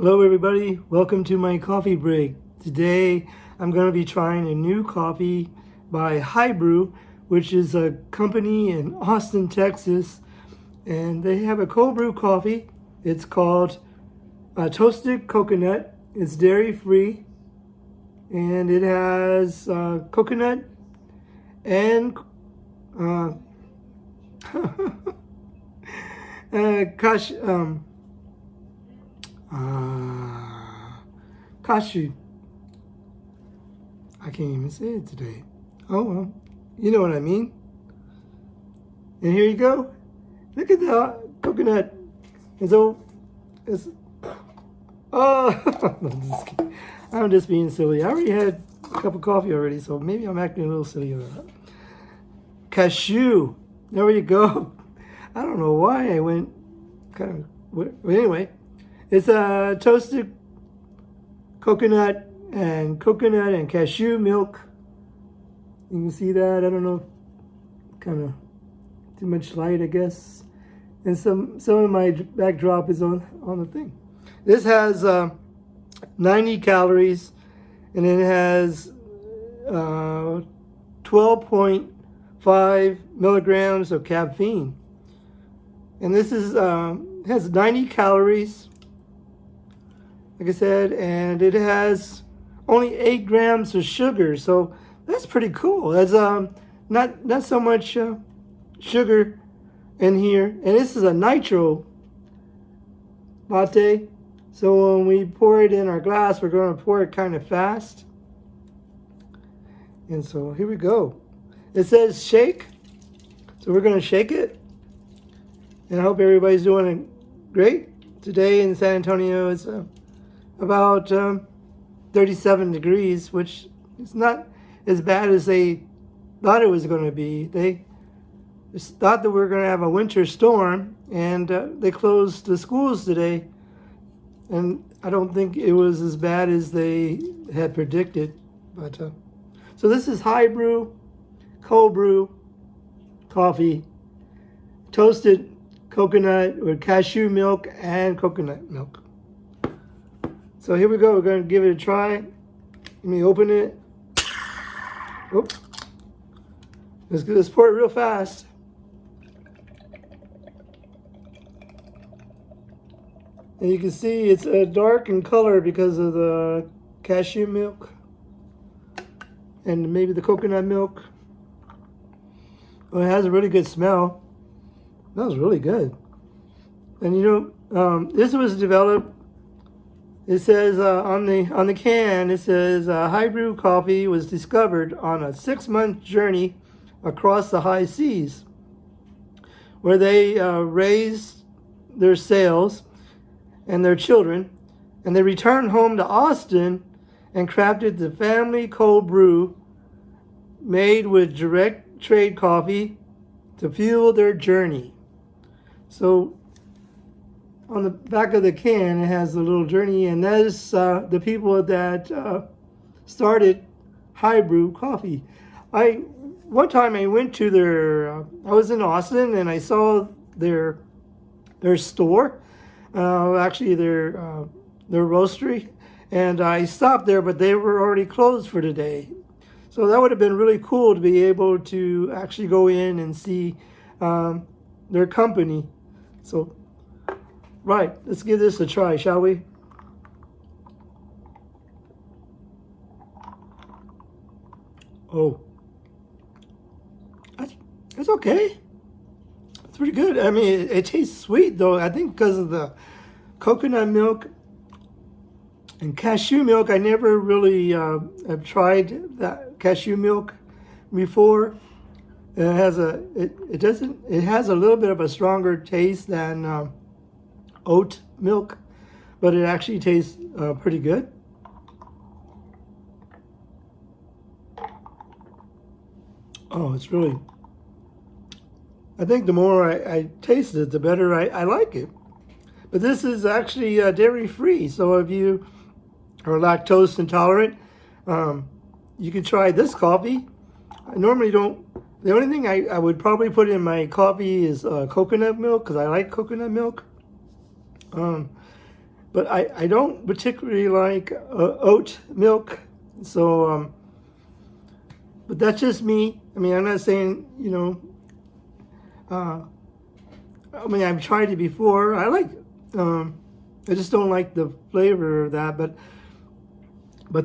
Hello everybody, welcome to my coffee break. Today I'm going to be trying a new coffee by Brew, which is a company in Austin, Texas, and they have a cold brew coffee. It's called Toasted Coconut. It's dairy free, and it has coconut and cashew. I can't even say it today. Oh well, you know what I mean. And here you go. Look at the coconut. It's I'm just being silly. I already had a cup of coffee already, so maybe I'm acting a little silly about that. Cashew. There you go. I don't know why I went kind of. But anyway, it's a toasted coconut and cashew milk. You can see that. I don't know, kind of too much light, I guess. And some of my backdrop is on the thing. This has 90 calories, and it has 12.5 milligrams of caffeine. And this is has 90 calories, like I said, and it has only 8 grams of sugar, so that's pretty cool. That's not so much sugar in here. And this is a Nitro latte, so when we pour it in our glass, we're going to pour it kind of fast. And so here we go. It says shake, so we're going to shake it. And I hope everybody's doing great. Today in San Antonio, it's about 37 degrees, which is not as bad as they thought it was going to be. They thought that we were going to have a winter storm, and they closed the schools today. And I don't think it was as bad as they had predicted. But so this is Brew, cold brew coffee, toasted coconut with cashew milk and coconut milk. So here we go. We're going to give it a try. Let me open it. Oops. Let's pour it real fast. And you can see it's dark in color because of the cashew milk and maybe the coconut milk. Well, it has a really good smell. Smells really good. And you know, this was developed. It says on the can, it says Brew coffee was discovered on a 6-month journey across the high seas, where they raised their sales and their children, and they returned home to Austin and crafted the family cold brew made with direct trade coffee to fuel their journey. So on the back of the can, it has a little journey, and that is the people that started Brew coffee. One time I went to their, I was in Austin, and I saw their store, actually their roastery, and I stopped there, but they were already closed for today. So that would have been really cool to be able to actually go in and see their company. So, right, let's give this a try, shall we? Oh, that's okay. It's pretty good. I mean, it tastes sweet, though. I think because of the coconut milk and cashew milk. I never really have tried that cashew milk before. And it has it has a little bit of a stronger taste than oat milk, but it actually tastes pretty good. Oh, it's really, I think the more I taste it, the better I like it. But this is actually dairy free, so if you are lactose intolerant, you can try this coffee. I normally don't. The only thing I would probably put in my coffee is coconut milk, because I like coconut milk. but I don't particularly like oat milk. So, but that's just me. I mean, I'm not saying, you know, I mean, I've tried it before. I like, I just don't like the flavor of that, but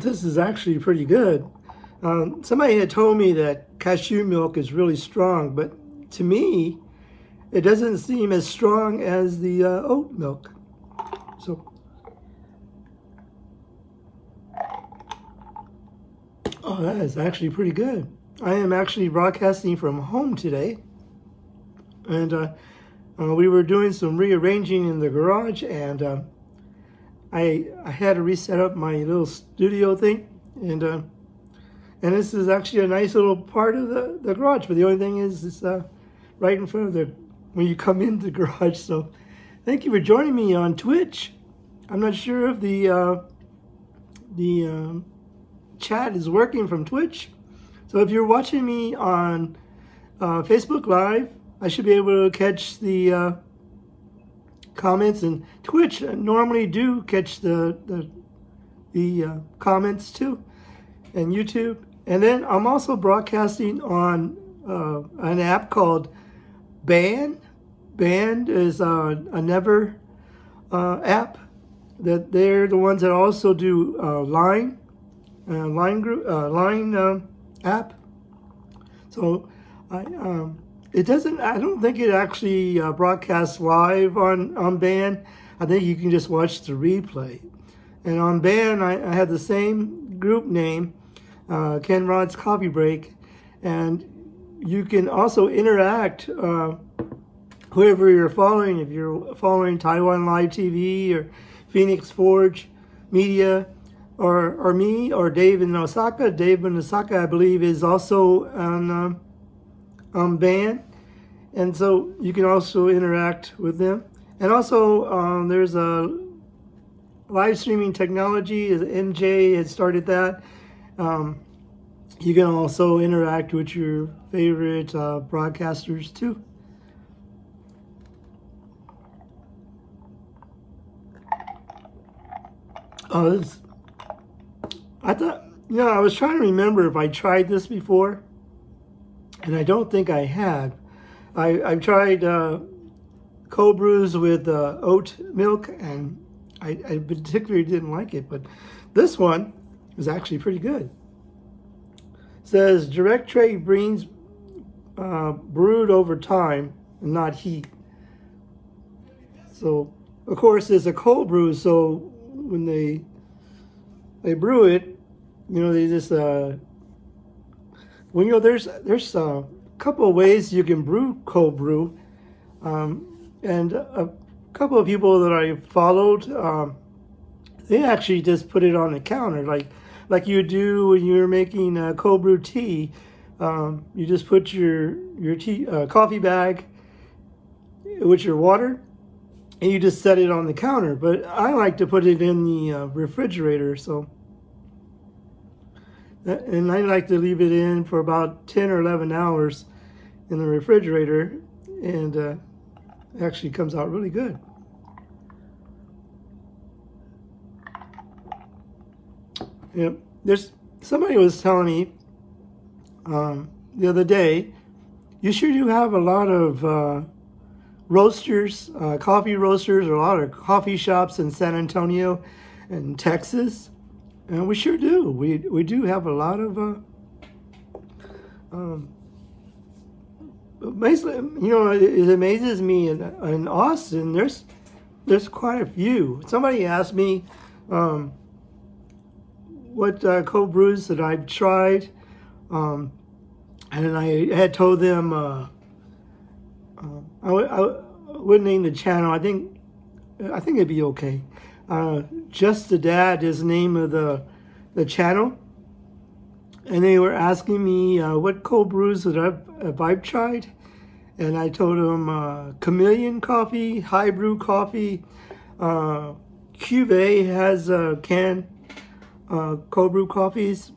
this is actually pretty good. Somebody had told me that cashew milk is really strong, but to me, it doesn't seem as strong as the oat milk. So, oh, that is actually pretty good. I am actually broadcasting from home today, and we were doing some rearranging in the garage, and I had to reset up my little studio thing, and this is actually a nice little part of the garage. But the only thing is, it's right in front of when you come in the garage. So, thank you for joining me on Twitch. I'm not sure if the chat is working from Twitch. So if you're watching me on Facebook Live, I should be able to catch the comments, and Twitch normally do catch the comments too, and YouTube. And then I'm also broadcasting on an app called Band. Band is a Never app. That they're the ones that also do Line app. So it doesn't. I don't think it actually broadcasts live on Band. I think you can just watch the replay. And on Band, I have the same group name, Ken Rod's Coffee Break, and you can also interact. Whoever you're following, if you're following Taiwan Live TV or Phoenix Forge Media, or me, or Dave in Osaka. Dave in Osaka, I believe, is also on Band, and so you can also interact with them. And also, there's a live streaming technology. MJ has started that. You can also interact with your favorite broadcasters too. I thought, I was trying to remember if I tried this before, and I don't think I had. I've tried cold brews with oat milk, and I particularly didn't like it, but this one is actually pretty good. It says direct tray beans brewed over time and not heat. So, of course, it's a cold brew, so when they brew it, they just there's a couple of ways you can brew cold brew, and a couple of people that I followed, they actually just put it on the counter like you do when you're making cold brew tea. You just put your tea coffee bag with your water, and you just set it on the counter. But I like to put it in the refrigerator, and I like to leave it in for about 10 or 11 hours in the refrigerator, and it actually comes out really good. Yep. Somebody was telling me the other day, you sure do have a lot of roasters, coffee roasters, or a lot of coffee shops in San Antonio and Texas. And we sure do. We do have a lot of basically, it amazes me in Austin. There's quite a few. Somebody asked me what cold brews that I've tried, and I had told them I wouldn't name the channel. I think it'd be okay. Just the Dad is the name of the channel, and they were asking me what cold brews that I've tried, and I told them Chameleon Coffee, High Brew Coffee, Cuvée has canned cold brew coffees,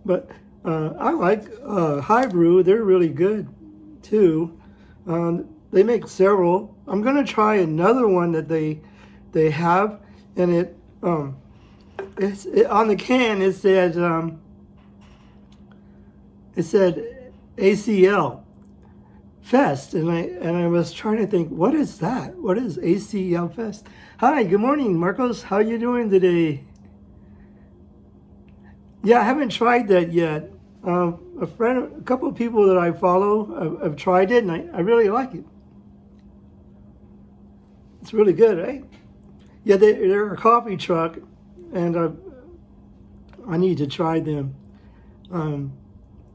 but I like High Brew. They're really good too. They make several. I'm gonna try another one that they they have, and on the can it said ACL Fest, and I was trying to think, what is that? What is ACL Fest? Hi, good morning, Marcos. How you doing today? Yeah, I haven't tried that yet. A couple of people that I follow have tried it, and I really like it. It's really good, right? Yeah, they're a coffee truck, and I need to try them.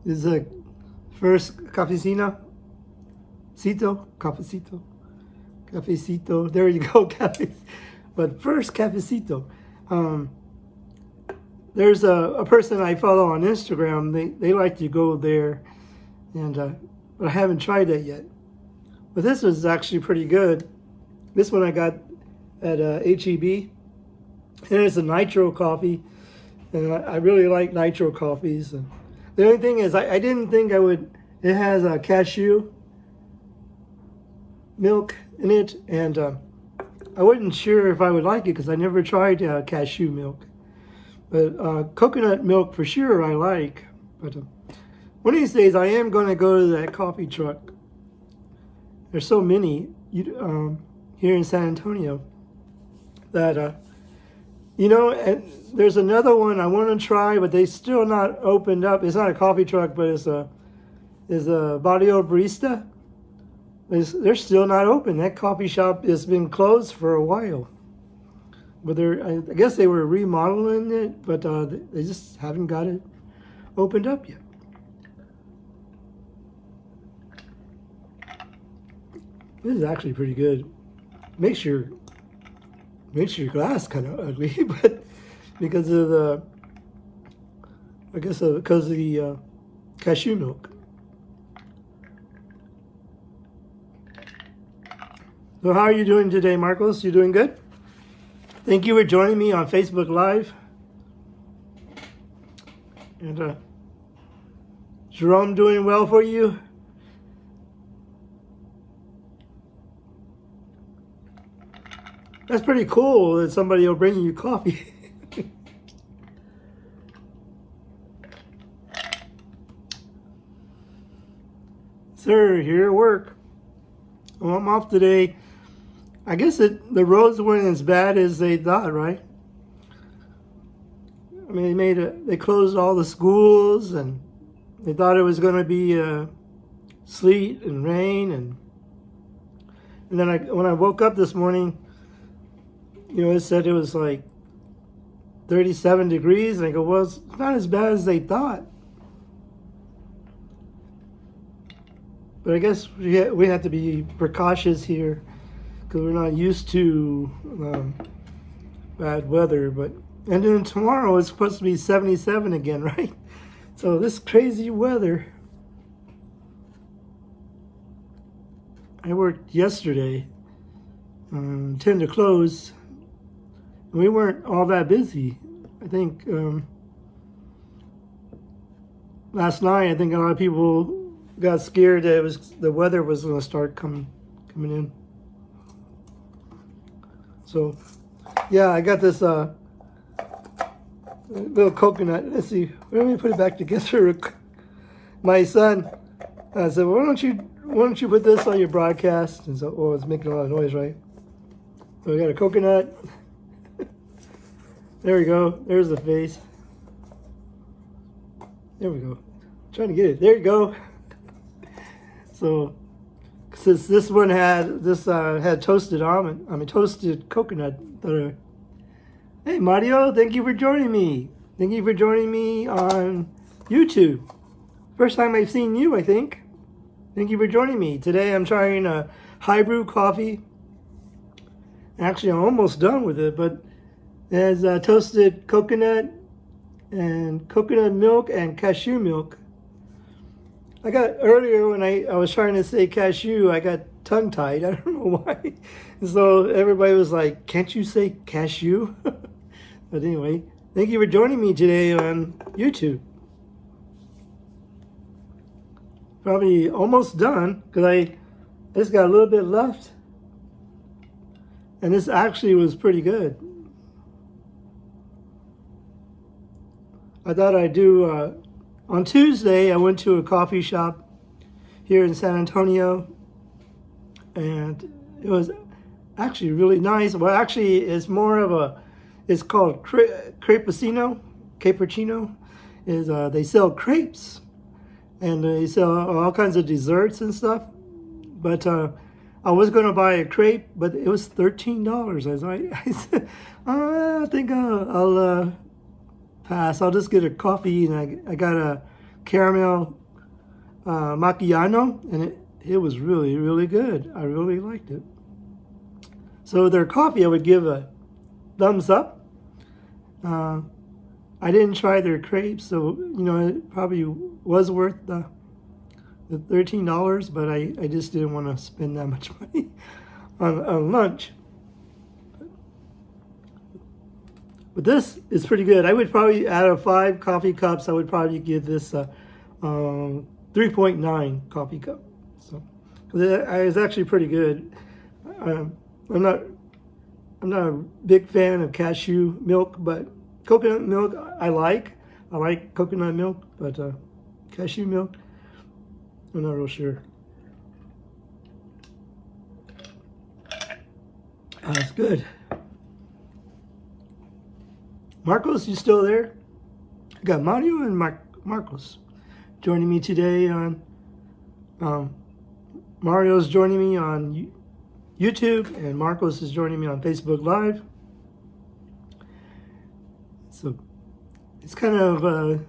This is a first cafecito. Cafecito. There you go, cafe. But first cafecito. There's a person I follow on Instagram. They like to go there, and but I haven't tried that yet. But this was actually pretty good. This one I got at HEB, and it's a Nitro coffee, and I really like Nitro coffees. And the only thing is, I didn't think I would. It has cashew milk in it, and I wasn't sure if I would like it because I never tried cashew milk. But coconut milk for sure I like. But one of these days I am going to go to that coffee truck. There's so many here in San Antonio that, and there's another one I want to try, but they still not opened up. It's not a coffee truck, but it's a Barrio Barista. They're still not open. That coffee shop has been closed for a while. But I guess they were remodeling it, but they just haven't got it opened up yet. This is actually pretty good. Makes your glass kind of ugly, but because of the cashew milk. So how are you doing today, Marcos? You doing good? Thank you for joining me on Facebook Live. And Jerome doing well for you? That's pretty cool that somebody will bring you coffee. Sir, here at work. Well, I'm off today. I guess the roads weren't as bad as they thought, right? I mean, they closed all the schools, and they thought it was going to be sleet and rain, and then when I woke up this morning, it said it was like 37 degrees, and I go, well, it's not as bad as they thought. But I guess we have to be precautious here, because we're not used to bad weather. And then tomorrow it's supposed to be 77 again, right? So this crazy weather. I worked yesterday, 10 to close, and we weren't all that busy. I think last night, I think a lot of people got scared that the weather was going to start coming in. So, yeah, I got this little coconut. Let's see. Let me put it back together. My son said, "Why don't you put this on your broadcast?" And so, it's making a lot of noise, right? So we got a coconut. There we go. There's the face. There we go. Trying to get it. There you go. So, since this one had toasted toasted coconut butter. Hey Mario, thank you for joining me. Thank you for joining me on YouTube. First time I've seen you, I think. Thank you for joining me. Today I'm trying a high brew coffee. Actually, I'm almost done with it, but it has toasted coconut and coconut milk and cashew milk. I got earlier when I was trying to say cashew, I got tongue-tied. I don't know why. And so everybody was like, "Can't you say cashew?" But anyway, thank you for joining me today on YouTube. Probably almost done, because I just got a little bit left. And this actually was pretty good. I thought I'd do, on Tuesday, I went to a coffee shop here in San Antonio, and it was actually really nice. Well, actually, it's more of a, it's called Cappuccino. Is they sell crepes, and they sell all kinds of desserts and stuff. But I was going to buy a crepe, but it was $13. I said, I think I'll pass. I'll just get a coffee, and I got a caramel macchiato, and it was really, really good. I really liked it. So their coffee, I would give a thumbs up. I didn't try their crepes, so you know it probably was worth the $13, but I just didn't want to spend that much money on lunch. But this is pretty good. I would probably, out of 5 coffee cups, I would probably give this 3.9 coffee cup. So it's actually pretty good. I'm not a big fan of cashew milk, but coconut milk I like. I like coconut milk, but cashew milk, I'm not real sure. That's good. Marcos, you still there? I got Mario and Marcos joining me today on, Mario's joining me on YouTube, and Marcos is joining me on Facebook Live. So it's kind of,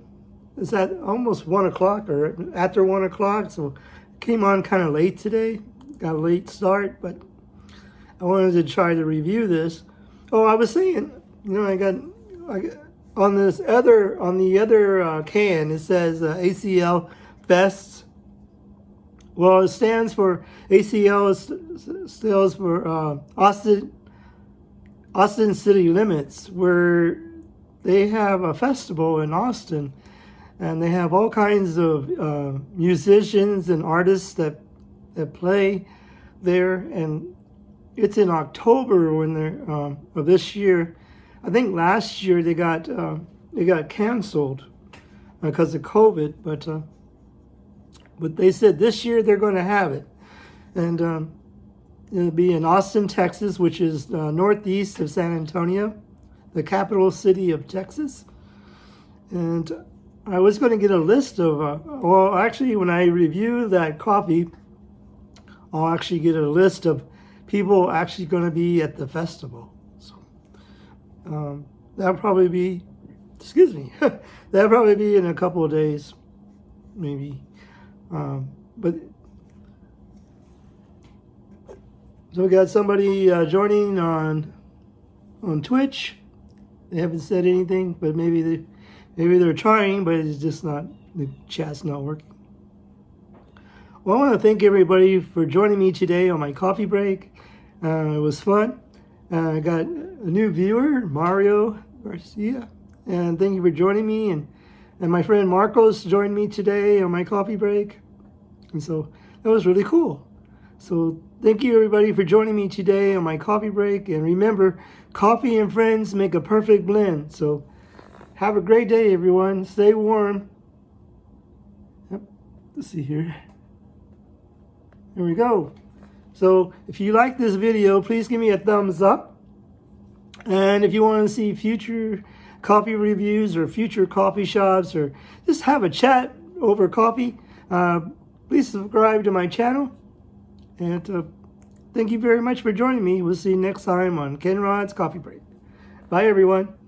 it's at almost 1 o'clock or after 1 o'clock, so came on kind of late today. Got a late start, but I wanted to try to review this. Oh, I was saying, you know, I got on the other can, it says ACL Fest. Well, it stands for ACL stands for Austin City Limits, where they have a festival in Austin, and they have all kinds of musicians and artists that play there, and it's in October when they're of this year. I think last year they got canceled because of COVID, but they said this year they're going to have it, and it'll be in Austin, Texas, which is northeast of San Antonio, the capital city of Texas. And I was going to get a list of, well, actually, when I review that coffee, I'll actually get a list of people actually going to be at the festival. So that'll probably be, excuse me, that'll probably be in a couple of days, maybe. But so we got somebody joining on Twitch. They haven't said anything, but maybe they're trying, but it's just not, the chat's not working. Well, I want to thank everybody for joining me today on my coffee break. It was fun. I got a new viewer, Mario Garcia, and thank you for joining me. And my friend Marcos joined me today on my coffee break. And so that was really cool. So thank you everybody for joining me today on my coffee break. And remember, coffee and friends make a perfect blend. So have a great day, everyone. Stay warm. Yep. Let's see here. There we go. So if you like this video, please give me a thumbs up. And if you want to see future coffee reviews or future coffee shops, or just have a chat over coffee, please subscribe to my channel. And thank you very much for joining me. We'll see you next time on Ken Rod's Coffee Break. Bye, everyone.